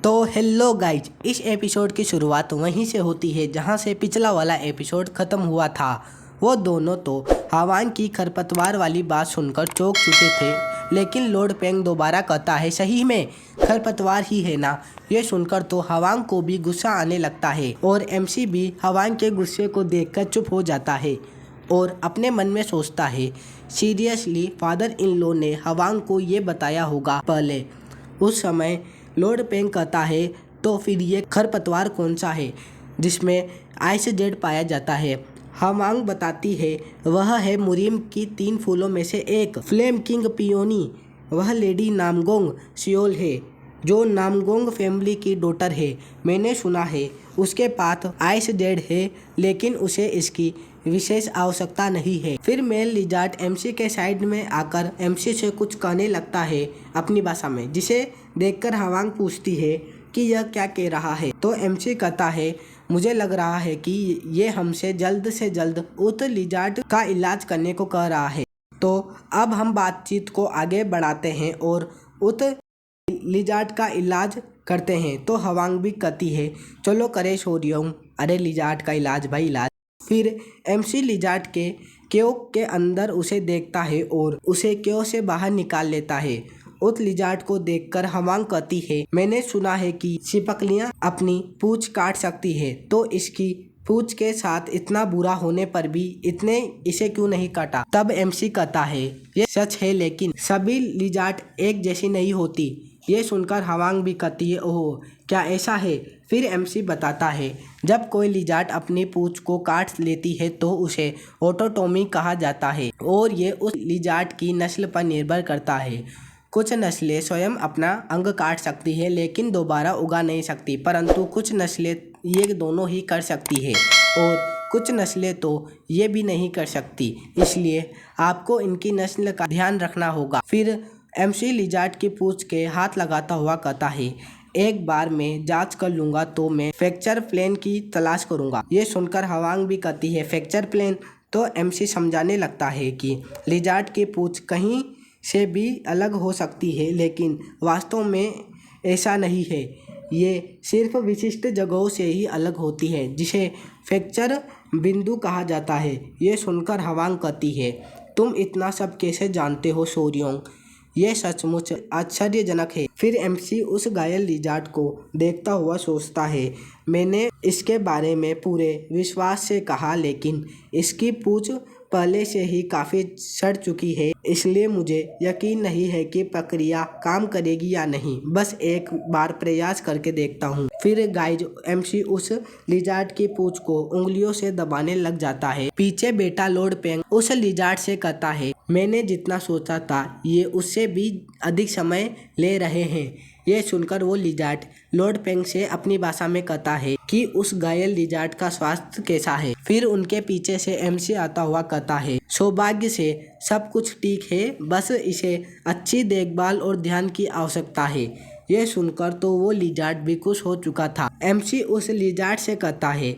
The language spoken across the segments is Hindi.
तो हेलो गाइज, इस एपिसोड की शुरुआत वहीं से होती है जहां से पिछला वाला एपिसोड ख़त्म हुआ था। वो दोनों तो हवांग की खरपतवार वाली बात सुनकर चौंक चुके थे, लेकिन लॉर्ड पेंग दोबारा कहता है सही में खरपतवार ही है ना। ये सुनकर तो हवांग को भी गुस्सा आने लगता है और एमसी भी हवांग के गुस्से को देखकर चुप हो जाता है और अपने मन में सोचता है सीरियसली फादर इन लॉ ने हवांग को ये बताया होगा पहले। उस समय लॉर्ड पेंग कहता है तो फिर ये खरपतवार कौन सा है जिसमें आइस जेड पाया जाता है। हवांग बताती है वह है मुरीम की 3 फूलों में से एक, फ्लेम किंग पियोनी। वह लेडी नामगोंग सियोल है जो नामगोंग फैमिली की डॉटर है। मैंने सुना है उसके पास आइस जेड है, लेकिन उसे इसकी विशेष आवश्यकता नहीं है। फिर मेल लिजार्ड एमसी के साइड में आकर एमसी से कुछ कहने लगता है अपनी भाषा में, जिसे देखकर हवांग पूछती है कि यह क्या कह रहा है। तो एमसी कहता है मुझे लग रहा है कि ये हमसे जल्द से जल्द उत लिजार्ड का इलाज करने को कह रहा है। तो अब हम बातचीत को आगे बढ़ाते हैं और उत लिजार्ड का इलाज करते हैं। तो हवांग भी कहती है चलो करे सोरियोंग, अरे लिजार्ड का इलाज भाई इलाज। फिर एमसी लिजार्ड के क्यों के अंदर उसे देखता है और उसे क्यों से बाहर निकाल लेता है। उत लिजार्ड को देखकर हवांग कहती है मैंने सुना है कि छिपकलियां अपनी पूंछ काट सकती है, तो इसकी पूंछ के साथ इतना बुरा होने पर भी इतने इसे क्यों नहीं काटा। तब एमसी कहता है ये सच है, लेकिन सभी लिजार्ड एक जैसी नहीं होती। ये सुनकर हवांग भी कहती है ओह क्या ऐसा है। फिर एमसी बताता है जब कोई लिजार्ड अपनी पूंछ को काट लेती है तो उसे ऑटोटोमी कहा जाता है और ये उस लिजार्ड की नस्ल पर निर्भर करता है। कुछ नस्लें स्वयं अपना अंग काट सकती है लेकिन दोबारा उगा नहीं सकती, परंतु कुछ नस्लें ये दोनों ही कर सकती है और कुछ नस्लें तो ये भी नहीं कर सकती, इसलिए आपको इनकी नस्ल का ध्यान रखना होगा। फिर एमसी लिजार्ड की पूंछ के हाथ लगाता हुआ कहता है एक बार मैं जांच कर लूँगा तो मैं फ्रैक्चर प्लेन की तलाश करूँगा। ये सुनकर हवांग भी कहती है फ्रैक्चर प्लेन। तो एमसी समझाने लगता है कि लिजार्ड की पूंछ कहीं से भी अलग हो सकती है, लेकिन वास्तव में ऐसा नहीं है। ये सिर्फ विशिष्ट जगहों से ही अलग होती है जिसे फ्रैक्चर बिंदु कहा जाता है। ये सुनकर हवांग कहती है तुम इतना सब कैसे जानते हो सोरियोंग, ये सचमुच आश्चर्यजनक है। फिर एमसी उस घायल लिजार्ड को देखता हुआ सोचता है मैंने इसके बारे में पूरे विश्वास से कहा, लेकिन इसकी पूंछ पहले से ही काफ़ी सड़ चुकी है, इसलिए मुझे यकीन नहीं है कि प्रक्रिया काम करेगी या नहीं। बस एक बार प्रयास करके देखता हूँ। फिर गाइज एमसी उस लिजार्ड की पूंछ को उंगलियों से दबाने लग जाता है। पीछे बेटा लॉर्ड पेंग उस लिजार्ड से कहता है मैंने जितना सोचा था ये उससे भी अधिक समय ले रहे हैं। ये सुनकर वो लिजार्ड लॉर्ड पेंग से अपनी भाषा में कहता है कि उस घायल लिजार्ड का स्वास्थ्य कैसा है। फिर उनके पीछे से एमसी आता हुआ कहता है सौभाग्य से सब कुछ ठीक है, बस इसे अच्छी देखभाल और ध्यान की आवश्यकता है। ये सुनकर तो वो लिजार्ड भी खुश हो चुका था। एमसी उस लिजार्ड से कहता है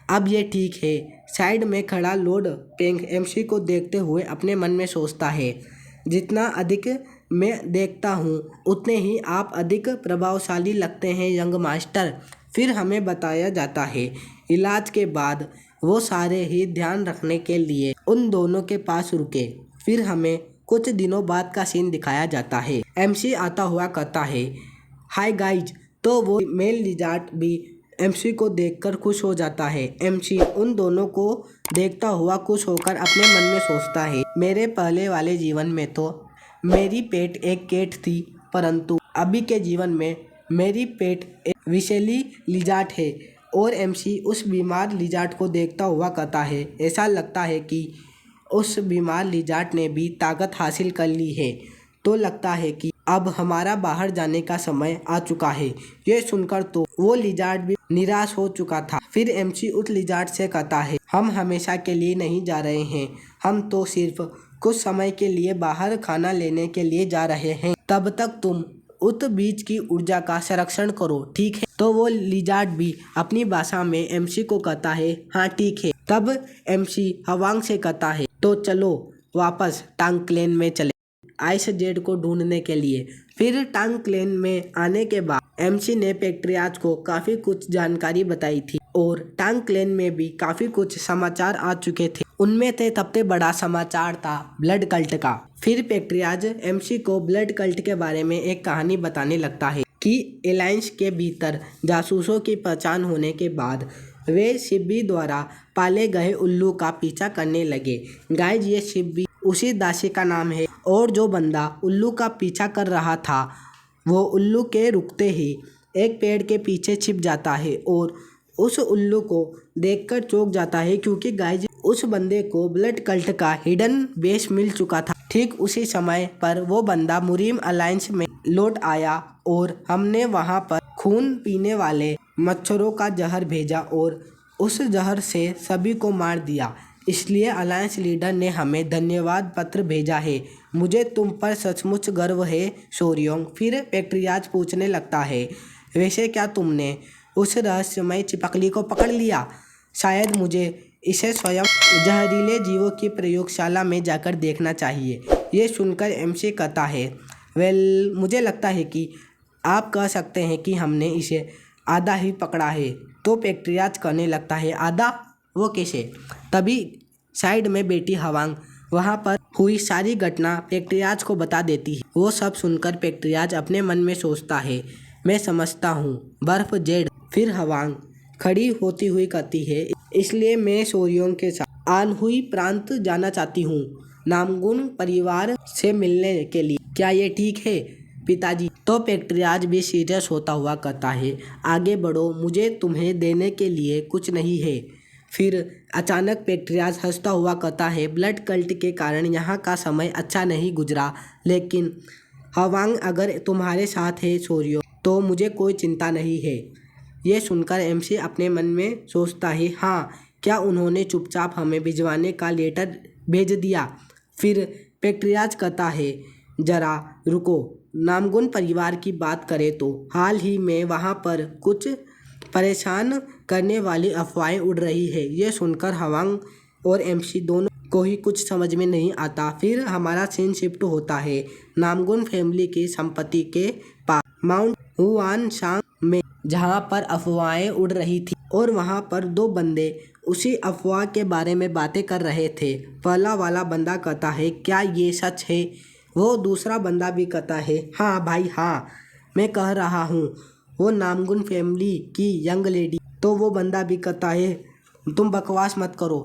अब ये ठीक है। साइड में खड़ा लॉर्ड पेंग एमसी को देखते हुए अपने मन में सोचता है जितना अधिक मैं देखता हूँ उतने ही आप अधिक प्रभावशाली लगते हैं यंग मास्टर। फिर हमें बताया जाता है इलाज के बाद वो सारे ही ध्यान रखने के लिए उन दोनों के पास रुके। फिर हमें कुछ दिनों बाद का सीन दिखाया जाता है। एमसी आता हुआ कहता है हाय गाइज। तो वो मेल लिजार्ड भी एमसी को देखकर खुश हो जाता है। एमसी उन दोनों को देखता हुआ खुश होकर अपने मन में सोचता है मेरे पहले वाले जीवन में तो मेरी पेट एक कैट थी, परंतु अभी के जीवन में मेरी पेट एक विषैली लिजार्ड है। और एमसी उस बीमार लिजार्ड को देखता हुआ कहता है ऐसा लगता है कि उस बीमार लिजार्ड ने भी ताकत हासिल कर ली है, तो लगता है कि अब हमारा बाहर जाने का समय आ चुका है। ये सुनकर तो वो लिजार्ड भी निराश हो चुका था। फिर एमसी उस लिजार्ड से कहता है हम हमेशा के लिए नहीं जा रहे हैं, हम तो सिर्फ कुछ समय के लिए बाहर खाना लेने के लिए जा रहे हैं, तब तक तुम उत बीज की ऊर्जा का संरक्षण करो, ठीक है। तो वो लिजार्ड भी अपनी भाषा में एमसी को कहता है हाँ ठीक है। तब एमसी हवांग से कहता है तो चलो वापस टांग क्लेन में चले आइस जेड को ढूंढने के लिए। फिर टांग क्लेन में आने के बाद एमसी ने पेट्रियाज को काफी कुछ जानकारी बताई थी और टांग क्लेन में भी काफी कुछ समाचार आ चुके थे। उनमें से सबसे बड़ा समाचार था ब्लड कल्ट का। फिर पेट्रियाज एमसी को ब्लड कल्ट के बारे में एक कहानी बताने लगता है कि एलायंस के भीतर जासूसों की पहचान होने के बाद वे शिब्बी द्वारा पाले गए उल्लू का पीछा करने लगे। गाइज, ये शिब्बी उसी दासी का नाम है और जो बंदा उल्लू का पीछा कर रहा था वो उल्लू के रुकते ही एक पेड़ के पीछे छिप जाता है और उस उल्लू को देखकर चौंक जाता है, क्योंकि गाइज उस बंदे को ब्लड कल्ट का हिडन बेस मिल चुका था। ठीक उसी समय पर वो बंदा मुरीम अलायंस में लौट आया और हमने वहां पर खून पीने वाले मच्छरों का जहर भेजा और उस जहर से सभी को मार दिया। इसलिए अलायंस लीडर ने हमें धन्यवाद पत्र भेजा है। मुझे तुम पर सचमुच गर्व है सोरियोंग। फिर पेट्रियाज पूछने लगता है, वैसे क्या तुमने उस रहस्यमय चिपकली को पकड़ लिया? शायद मुझे इसे स्वयं जहरीले जीवों की प्रयोगशाला में जाकर देखना चाहिए। ये सुनकर एमसी कहता है, वेल, मुझे लगता है कि आप कह सकते हैं कि हमने इसे आधा ही पकड़ा है। तो पेट्रियाज कहने लगता है, आधा? वो कैसे? तभी साइड में बैठी हवांग वहाँ पर हुई सारी घटना पेट्रियाज को बता देती है। वो सब सुनकर पेट्रियाज अपने मन में सोचता है, मैं समझता हूँ, बर्फ जेड। फिर हवांग खड़ी होती हुई कहती है, इसलिए मैं सोरियोंग के साथ आनहुई प्रांत जाना चाहती हूँ, नामगुन परिवार से मिलने के लिए। क्या ये ठीक है पिताजी? तो पेट्रियाज भी सीरियस होता हुआ कहता है, आगे बढ़ो, मुझे तुम्हें देने के लिए कुछ नहीं है। फिर अचानक पेट्रियाज हंसता हुआ कहता है, ब्लड कल्ट के कारण यहाँ का समय अच्छा नहीं गुजरा, लेकिन हवांग अगर तुम्हारे साथ है सोरियों तो मुझे कोई चिंता नहीं है। ये सुनकर एमसी अपने मन में सोचता है, हाँ, क्या उन्होंने चुपचाप हमें भिजवाने का लेटर भेज दिया? फिर पेट्रियाज कहता है, जरा रुको, नामगुन परिवार की बात करें तो हाल ही में वहाँ पर कुछ परेशान करने वाली अफवाहें उड़ रही है। ये सुनकर हवांग और एमसी दोनों को ही कुछ समझ में नहीं आता। फिर हमारा सीन शिफ्ट होता है नामगुन फैमिली की संपत्ति के पास माउंट हुआनसांग में, जहाँ पर अफवाहें उड़ रही थी और वहाँ पर दो बंदे उसी अफवाह के बारे में बातें कर रहे थे। पहला वाला बंदा कहता है, क्या ये सच है? वो दूसरा बंदा भी कहता है, हाँ भाई हाँ, मैं कह रहा हूँ, वो नामगुन फैमिली की यंग लेडी। तो वो बंदा भी कहता है, तुम बकवास मत करो।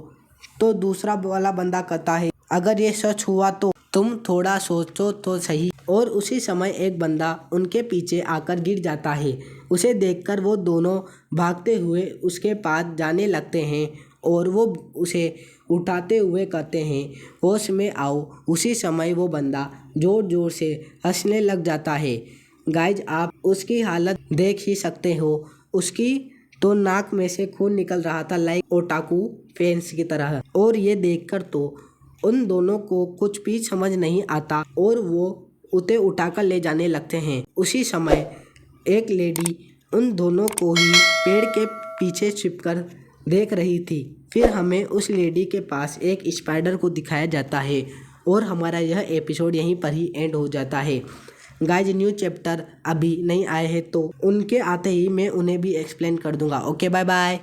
तो दूसरा वाला बंदा कहता है, अगर ये सच हुआ तो तुम थोड़ा सोचो तो सही। और उसी समय एक बंदा उनके पीछे आकर गिर जाता है। उसे देखकर वो दोनों भागते हुए उसके पास जाने लगते हैं और वो उसे उठाते हुए कहते हैं, होश में आओ। उसी समय वो बंदा जोर जोर से हंसने लग जाता है। गाइज, आप उसकी हालत देख ही सकते हो। उसकी तो नाक में से खून निकल रहा था, लाइक ओटाकू फैंस की तरह। और ये देखकर तो उन दोनों को कुछ भी समझ नहीं आता और वो उसे उठाकर ले जाने लगते हैं। उसी समय एक लेडी उन दोनों को ही पेड़ के पीछे छिपकर देख रही थी। फिर हमें उस लेडी के पास एक स्पाइडर को दिखाया जाता है और हमारा यह एपिसोड यहीं पर ही एंड हो जाता है। गाइज, न्यू चैप्टर अभी नहीं आए हैं तो उनके आते ही मैं उन्हें भी एक्सप्लेन कर दूंगा। Okay, bye bye.